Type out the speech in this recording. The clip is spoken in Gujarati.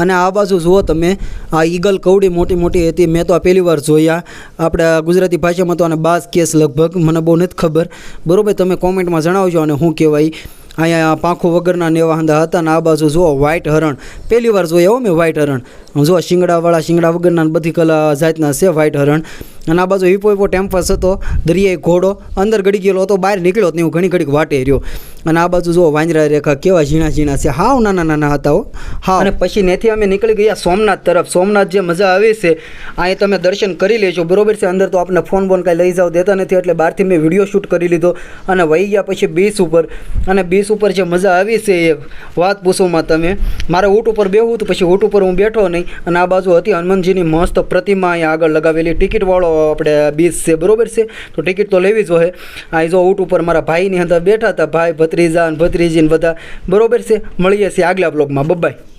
અને આ બાજુ જુઓ તમે, આ ઈગલ કવડી મોટી મોટી હતી. મેં તો આ પહેલી વાર જોયા. આપણે ગુજરાતી ભાષામાં તો આને બાજ કેસ લગભગ, મને બહુ નથી ખબર. બરાબર, તમે કોમેન્ટમાં જણાવજો અને શું કહેવાય. અહીંયા પાંખો વગરના નેવા હંધા હતા. ને આ બાજુ જુઓ વ્હાઇટ હરણ, પહેલી વાર જોયા હો મેં વ્હાઇટ હરણ. જુઓ શિંગડાવાળા, શિંગડા વગરના બધી કલા જાતના છે વ્હાઇટ હરણ. અને આ બાજુ હિપો ટેમ્પસ હતો, દરિયાઈ ઘોડો અંદર ગળી ગયેલો હતો, બહાર નીકળ્યો જ નહીં, હું ઘણી ઘડીક વાટે રહ્યો. અને આ બાજુ જુઓ વાંદરા રેખા કેવા ઝીણા ઝીણા છે, હાવ નાના નાના હતા હો. હા, અને પછી ત્યાંથી અમે નીકળી ગયા સોમનાથ તરફ. સોમનાથ જે મજા આવી છે અહીં તમે દર્શન કરી લેજો. બરોબર છે. અંદર તો આપણે ફોન બોન કાંઈ લઈ જાવ દેતા નથી, એટલે બહારથી મેં વિડીયો શૂટ કરી લીધો અને વહી ગયા પછી બીચ ઉપર. અને બીચ ઉપર જે મજા આવી છે એ વાત પૂછોમાં તમે. મારે ઊંટ ઉપર બેહવું હતું, પછી ઊંટ ઉપર હું બેઠો નહીં. અને આ બાજુ હતી હનુમાનજીની મસ્ત પ્રતિમા અહીંયા આગળ લગાવેલી. ટિકિટવાળો આપણે બીચ છે, બરોબર છે, તો ટિકિટ તો લેવી જ હોય. આ જો ઊંટ ઉપર મારા ભાઈની અંદર બેઠા હતા, ભાઈ ભત્રીજા અને ભત્રીજી ને બધા. બરોબર છે. મળીએ છીએ આગલા બ્લોગમાં. બાય.